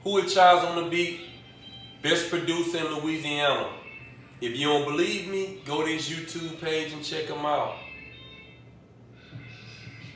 Who is Charles on the beat? Best producer in Louisiana. If you don't believe me, go to his YouTube page and check him out.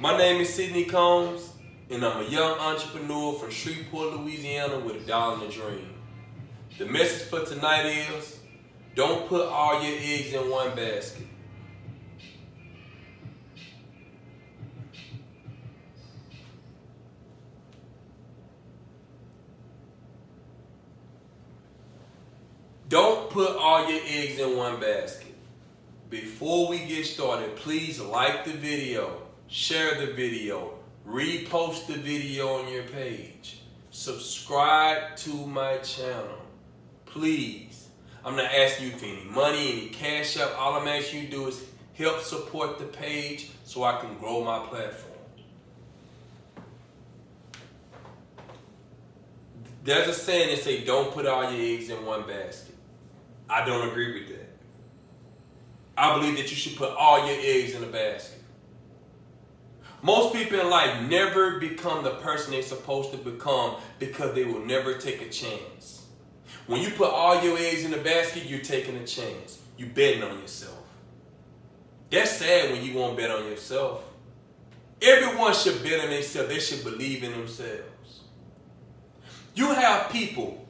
My name is Sidney Combs, and I'm a young entrepreneur from Shreveport, Louisiana with $1 and a dream. The message for tonight is, don't put all your eggs in one basket. Don't put all your eggs in one basket. Before we get started, please like the video, share the video, repost the video on your page, subscribe to my channel. Please. I'm not asking you for any money, any cash up. All I'm asking you to do is help support the page so I can grow my platform. There's a saying that says, don't put all your eggs in one basket. I don't agree with that. I believe that you should put all your eggs in a basket. Most people in life never become the person they're supposed to become because they will never take a chance. When you put all your eggs in the basket, you're taking a chance. You're betting on yourself. That's sad when you won't bet on yourself. Everyone should bet on themselves. They should believe in themselves. You have people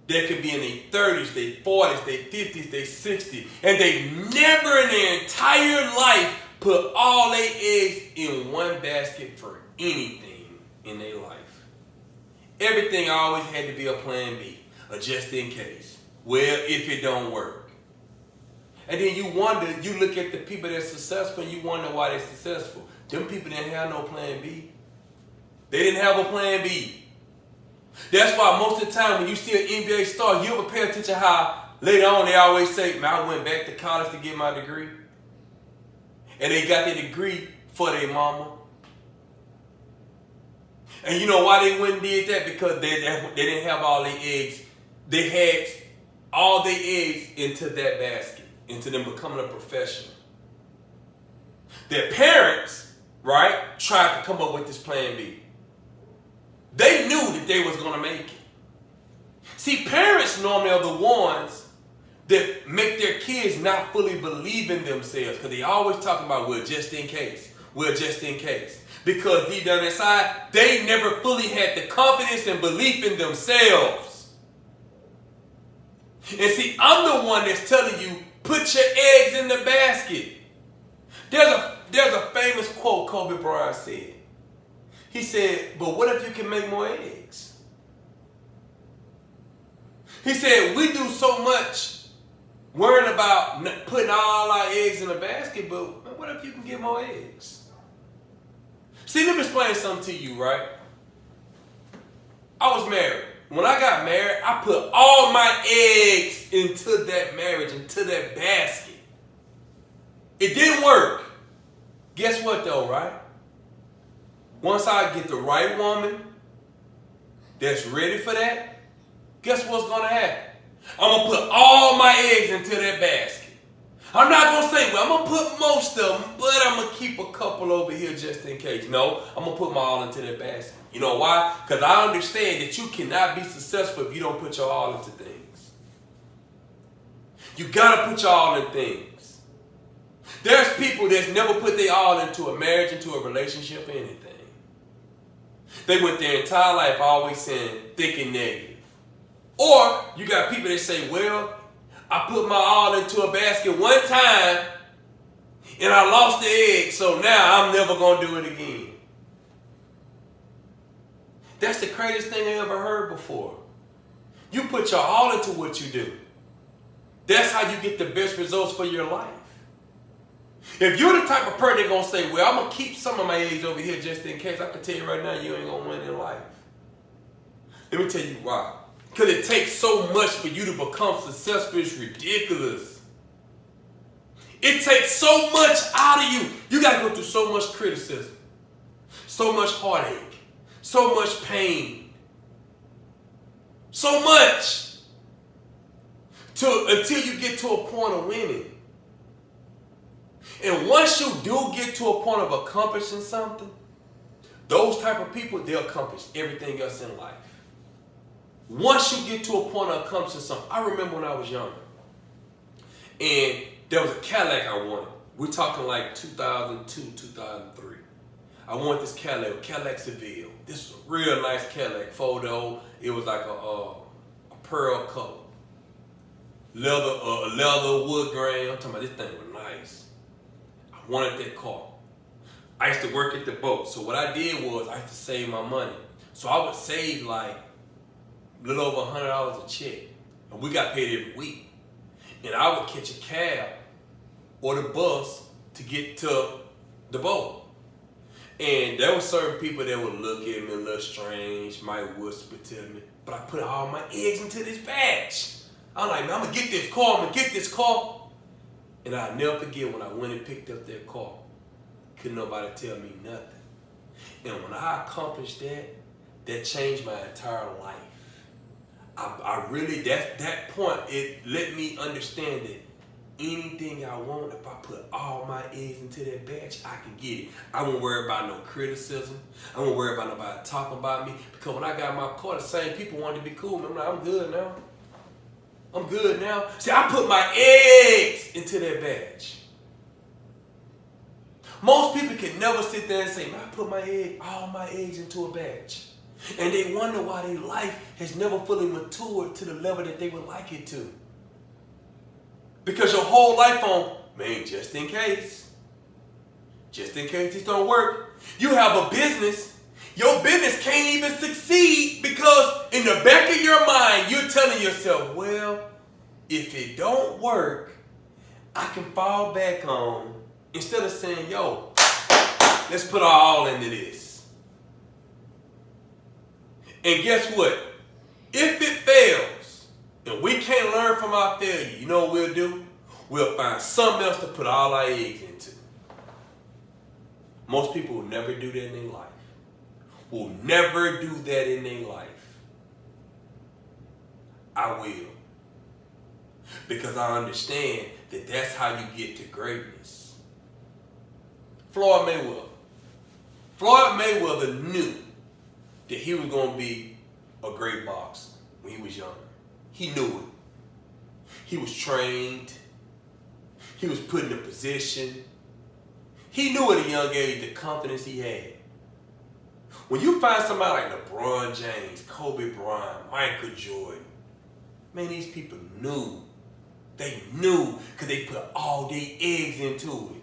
that could be in their 30s, their 40s, their 50s, their 60s, and they never in their entire life put all their eggs in one basket for anything in their life. Everything always had to be a plan B, a just in case. Well, if it don't work. And then you wonder, you look at the people that's successful and you wonder why they're successful. Them people didn't have no plan B. They didn't have a plan B. That's why most of the time when you see an NBA star, you ever pay attention how later on they always say, man, I went back to college to get my degree. And they got their degree for their mama. And you know why they went and did that? Because they didn't have all their eggs. They had all their eggs into that basket, into them becoming a professional. Their parents, right, tried to come up with this plan B. They knew that they was going to make it. See, parents normally are the ones that make their kids not fully believe in themselves because they always talking about, well, just in case. Well, just in case. Because deep down inside, they never fully had the confidence and belief in themselves. And see, I'm the one that's telling you, put your eggs in the basket. There's a famous quote Kobe Bryant said. He said, but what if you can make more eggs? He said, we do so much worrying about putting all our eggs in a basket, but what if you can get more eggs? See, let me explain something to you, right? I was married. When I got married, I put all my eggs into that marriage, into that basket. It didn't work. Guess what though, right? Once I get the right woman that's ready for that, guess what's going to happen? I'm going to put all my eggs into that basket. I'm not going to say, well, I'm going to put most of them, but I'm going to keep a couple over here just in case. No, I'm going to put them all into that basket. You know why? Because I understand that you cannot be successful if you don't put your all into things. You got to put your all in things. There's people that's never put their all into a marriage, into a relationship, or anything. They went their entire life always saying, thinking negative. Or you got people that say, well, I put my all into a basket one time and I lost the egg, so now I'm never going to do it again. That's the craziest thing I ever heard before. You put your all into what you do. That's how you get the best results for your life. If you're the type of person that's going to say, well, I'm going to keep some of my eggs over here just in case, I can tell you right now, you ain't going to win in life. Let me tell you why. Because it takes so much for you to become successful. It's ridiculous. It takes so much out of you. You got to go through so much criticism, so much heartache, so much pain, so much until you get to a point of winning. And once you do get to a point of accomplishing something, those type of people, they'll accomplish everything else in life. Once you get to a point of accomplishing something, I remember when I was younger, and there was a Cadillac I wanted. We're talking like 2002, 2003. I wanted this Cadillac Seville. This was a real nice Cadillac photo. It was like a pearl color. Leather, wood grain. I'm talking about this thing was nice. I wanted that car. I used to work at the boat. So what I did was I used to save my money. So I would save like a little over $100 a check. And we got paid every week. And I would catch a cab or the bus to get to the boat. And there were certain people that would look at me a little strange, might whisper to me, but I put all my eggs into this batch. I'm like, man, I'm gonna get this car. And I'll never forget when I went and picked up that car. Couldn't nobody tell me nothing. And when I accomplished that changed my entire life. I really, that point, it let me understand that anything I want, if I put all my eggs into that batch, I can get it. I won't worry about no criticism. I won't worry about nobody talking about me. Because when I got my car, the same people wanted to be cool. I'm like, I'm good now. I'm good now. See, I put my eggs into that batch. Most people can never sit there and say, man, I put all my eggs into a batch. And they wonder why their life has never fully matured to the level that they would like it to. Because your whole life on, man, just in case this don't work. You have a business. Your business can't even succeed because in the back of your mind, you're telling yourself, well, if it don't work, I can fall back on, instead of saying, yo, let's put our all into this. And guess what? If it fails, and we can't learn from our failure, you know what we'll do? We'll find something else to put all our eggs into. Most people will never do that in their life. Will never do that in their life. I will. Because I understand that that's how you get to greatness. Floyd Mayweather knew that he was going to be a great boxer when he was young. He knew it. He was trained. He was put in a position. He knew at a young age the confidence he had. When you find somebody like LeBron James, Kobe Bryant, Michael Jordan, man, these people knew. They knew because they put all their eggs into it.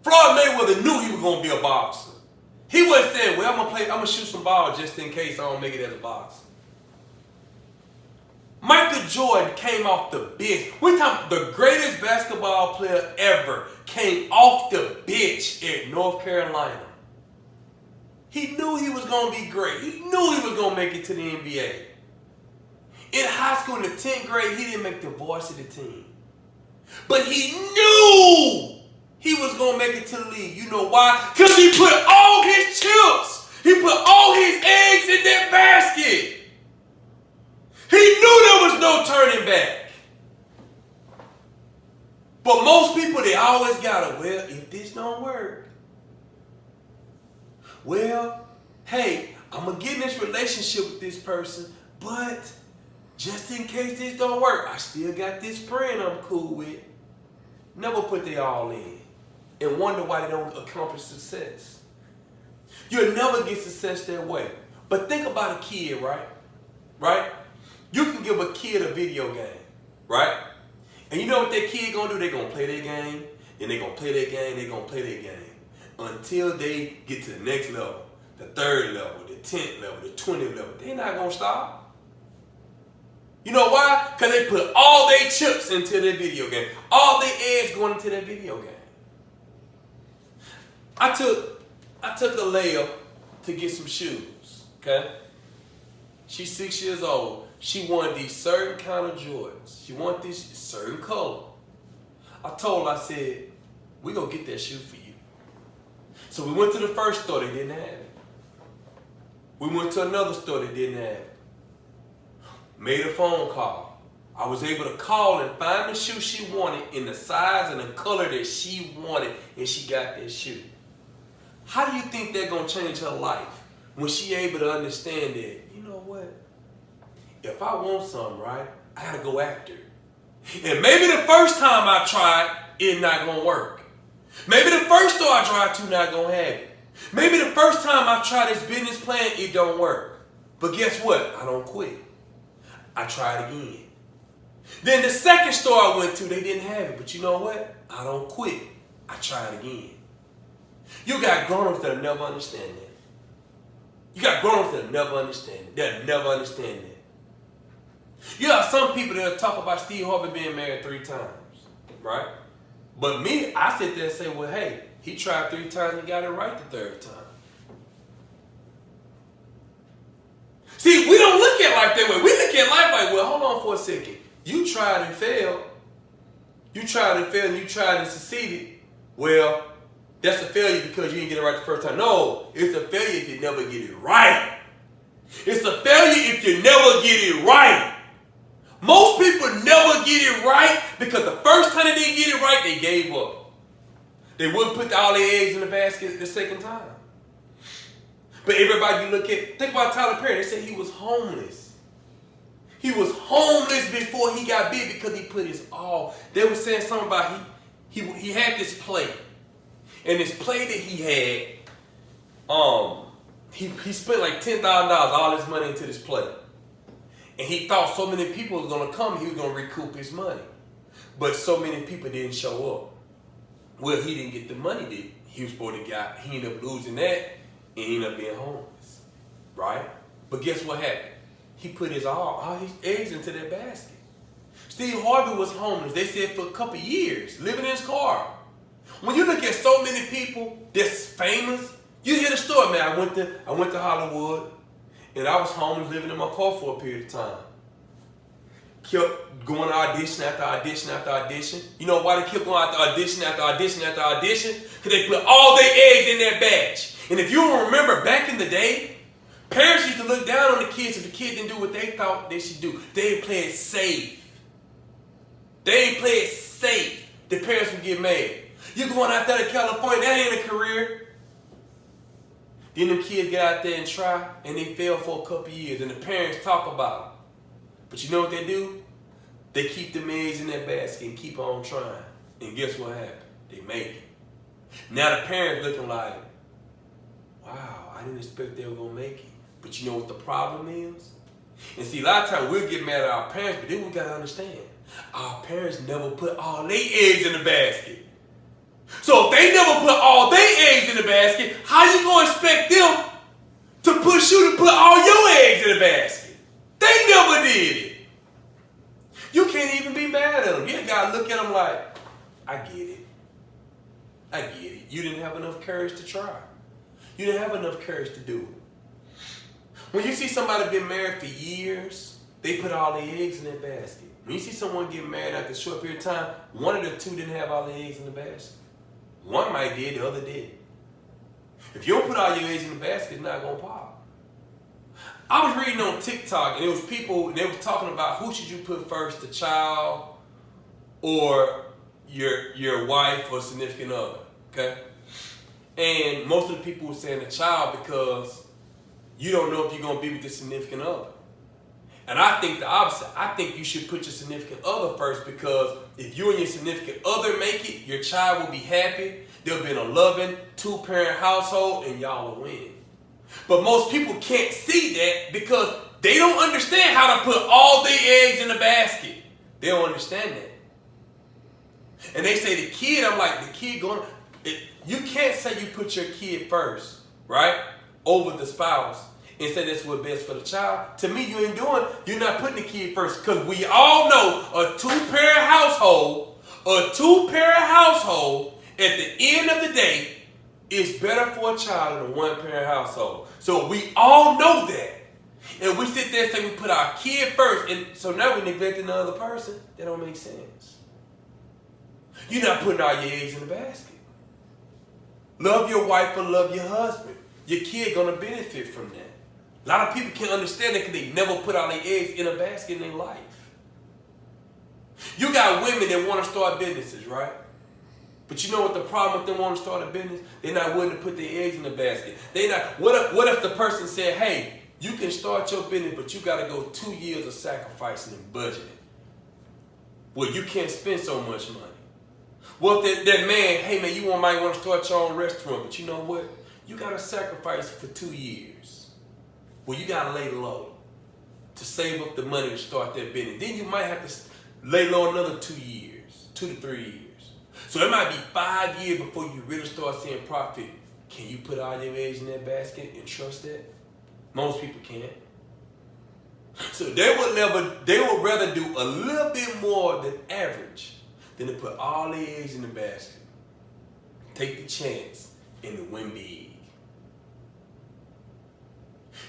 Floyd Mayweather knew he was going to be a boxer. He wasn't saying, well, I'm going to shoot some balls just in case I don't make it as a boxer. Michael Jordan came off the bench. We're talking the greatest basketball player ever came off the bench at North Carolina. He knew he was going to be great. He knew he was going to make it to the NBA. In high school, in the 10th grade, he didn't make the varsity team. But he knew he was going to make it to the league. You know why? Because he put all his chips, he put all his eggs in that basket. He knew there was no turning back. But most people, they always got it. Well, if this don't work, well, hey, I'm going to get in this relationship with this person, but just in case this don't work, I still got this friend I'm cool with. Never put their all in and wonder why they don't accomplish success. You'll never get success that way. But think about a kid, right? Right? You can give a kid a video game, right? And you know what that kid gonna do? They gonna play their game, and they gonna play their game, they gonna play their game. Until they get to the next level, the 3rd level, the 10th level, the 20th level. They're not gonna stop. You know why? Because they put all their chips into their video game. All their eggs going into that video game. I took a layup to get some shoes, okay? She's 6 years old. She wanted these certain kind of Jordans. She wanted this certain color. I told her, I said, we're going to get that shoe for you. So we went to the first store, they didn't have it. We went to another store, they didn't have it. Made a phone call. I was able to call and find the shoe she wanted in the size and the color that she wanted, and she got that shoe. How do you think that's going to change her life when she able to understand that, you know what? if I want something, right, I gotta go after it. And maybe the first time I tried, it's not gonna work. Maybe the first store I drive to not gonna have it. Maybe the first time I try this business plan, it don't work. But guess what? I don't quit. I try it again. Then the second store I went to, they didn't have it. But you know what? I don't quit. I try it again. You got grown-ups that'll never understand that. You got grown-ups that'll never understand it. They'll never understand that. You have some people that'll talk about Steve Harvey being married 3 times, right? But me, I sit there and say, well, hey, he tried 3 times and got it right the 3rd time. See, we don't look at life that way. We look at life like, well, hold on for a second. You tried and failed. You tried and failed and you tried and succeeded. Well, that's a failure because you didn't get it right the first time. No, it's a failure if you never get it right. It's a failure if you never get it right. Most people never get it right because the first time they didn't get it right, they gave up. They wouldn't put all their eggs in the basket the second time. But everybody you look at, think about Tyler Perry. They said he was homeless. He was homeless before he got big because he put his all. They were saying something about he had this play. And this play that he had, he spent like $10,000, all his money into this play. And he thought so many people was going to come, he was going to recoup his money. But so many people didn't show up. Well, he didn't get the money that he was supposed to get. He ended up losing that, and he ended up being homeless. Right? But guess what happened? He put all his eggs into that basket. Steve Harvey was homeless, they said, for a couple years, living in his car. When you look at so many people that's famous, you hear the story, man. I went to Hollywood, and I was homeless, living in my car for a period of time. Kept going to audition after audition after audition. You know why they kept going after audition after audition after audition? Because they put all their eggs in that batch. And if you remember back in the day, parents used to look down on the kids if the kid didn't do what they thought they should do. They didn't play it safe. They didn't play it safe. The parents would get mad. You going out there to California, that ain't a career. Then them kids get out there and try, and they fail for a couple years, and the parents talk about it. But you know what they do? They keep the eggs in that basket and keep on trying. And guess what happened? They make it. Now the parents looking like, wow, I didn't expect they were going to make it. But you know what the problem is? And see, a lot of times we'll get mad at our parents, but then we got to understand, our parents never put all their eggs in the basket. So if they never put all their eggs in the basket, how you going to expect them to push you to put all your eggs in the basket? They never did it. You can't even be mad at them. You got to look at them like, I get it. I get it. You didn't have enough courage to try. You didn't have enough courage to do it. When you see somebody been married for years, they put all their eggs in that basket. When you see someone get married after a short period of time, one of the two didn't have all their eggs in the basket. One might did, the other did. If you don't put all your eggs in the basket, it's not going to pop. I was reading on TikTok, and it was people, they were talking about who should you put first, the child or your wife or significant other, okay? And most of the people were saying the child because you don't know if you're going to be with the significant other. And I think the opposite. I think you should put your significant other first because if you and your significant other make it, your child will be happy. They'll be in a loving 2-parent household and y'all will win. But most people can't see that because they don't understand how to put all their eggs in the basket. They don't understand that. And they say the kid, I'm like, the kid you can't say you put your kid first, right? Over the spouse. And say that's what's best for the child. To me, you're not putting the kid first. Because we all know a 2-parent household, at the end of the day, is better for a child than a 1-parent household. So we all know that. And we sit there and say we put our kid first. And so now we're neglecting the other person. That don't make sense. You're not putting all your eggs in the basket. Love your wife or love your husband. Your kid going to benefit from that. A lot of people can't understand it because they never put all their eggs in a basket in their life. You got women that want to start businesses, right? But you know what the problem with them wanting to start a business? They're not willing to put their eggs in the basket. What if the person said, hey, You can start your business, but you got to go 2 years of sacrificing and budgeting. Well, you can't spend so much money. Well, if that man, hey man, you might want to start your own restaurant, but you know what? You got to sacrifice for 2 years. Well, you got to lay low to save up the money to start that business. Then you might have to lay low another 2 years, 2 to 3 years. So it might be 5 years before you really start seeing profit. Can you put all your eggs in that basket and trust that? Most people can't. So they would rather do a little bit more than average than to put all their eggs in the basket. Take the chance and to win big.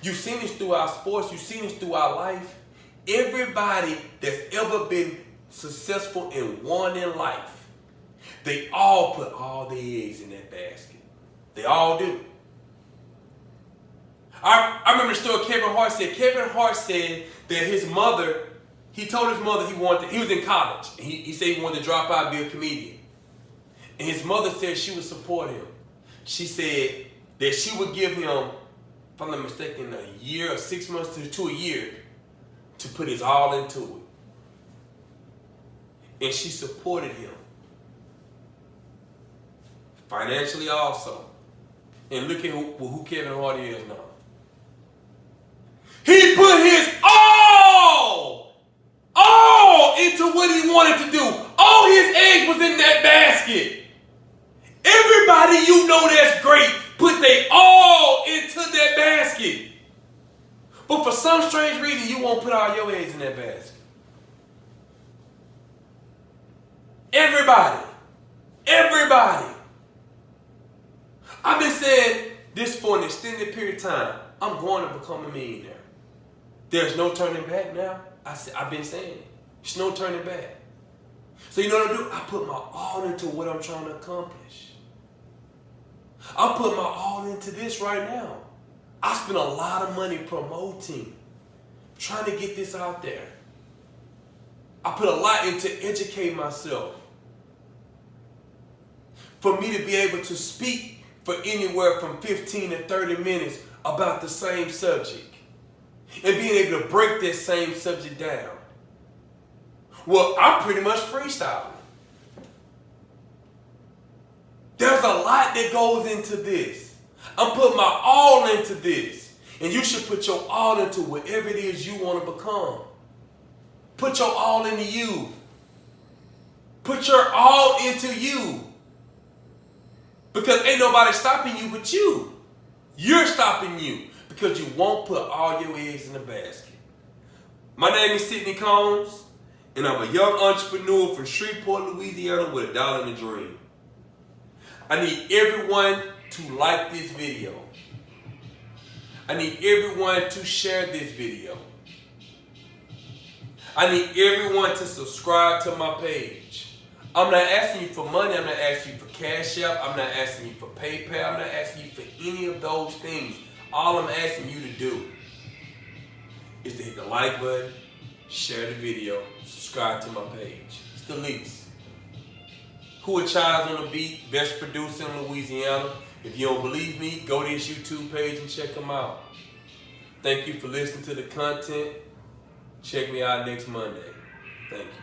You've seen this through our sports. You've seen this through our life. Everybody that's ever been successful and won in life, they all put all their eggs in that basket. They all do. I remember the story Kevin Hart said. Kevin Hart said that his mother, he told his mother he was in college. He said he wanted to drop out and be a comedian. And his mother said she would support him. She said that she would give him, if I'm not mistaken, a year or 6 months to a year to put his all into it. And she supported him. Financially also. And look at who Kevin Hart is now. He put his all into what he wanted to do. All his eggs was in that basket. Everybody you know that's great put they all into that basket. But for some strange reason, you won't put all your eggs in that basket. Everybody. I've been saying this for an extended period of time. I'm going to become a millionaire. There's no turning back now. I've been saying it. There's no turning back. So you know what I do? I put my all into what I'm trying to accomplish. I put my all into this right now. I spend a lot of money promoting, trying to get this out there. I put a lot into educate myself. For me to be able to speak for anywhere from 15 to 30 minutes about the same subject. And being able to break that same subject down. Well, I'm pretty much freestyling. There's a lot that goes into this. I'm putting my all into this. And you should put your all into whatever it is you want to become. Put your all into you. Put your all into you. Because ain't nobody stopping you but you. You're stopping you. Because you won't put all your eggs in the basket. My name is Sidney Combs, and I'm a young entrepreneur from Shreveport, Louisiana with a dollar and a dream. I need everyone to like this video. I need everyone to share this video. I need everyone to subscribe to my page. I'm not asking you for money. I'm not asking you for Cash App. I'm not asking you for PayPal. I'm not asking you for any of those things. All I'm asking you to do is to hit the like button, share the video, subscribe to my page. It's the least. Who a Child's on the Beat, best producer in Louisiana. If you don't believe me, go to his YouTube page and check him out. Thank you for listening to the content. Check me out next Monday. Thank you.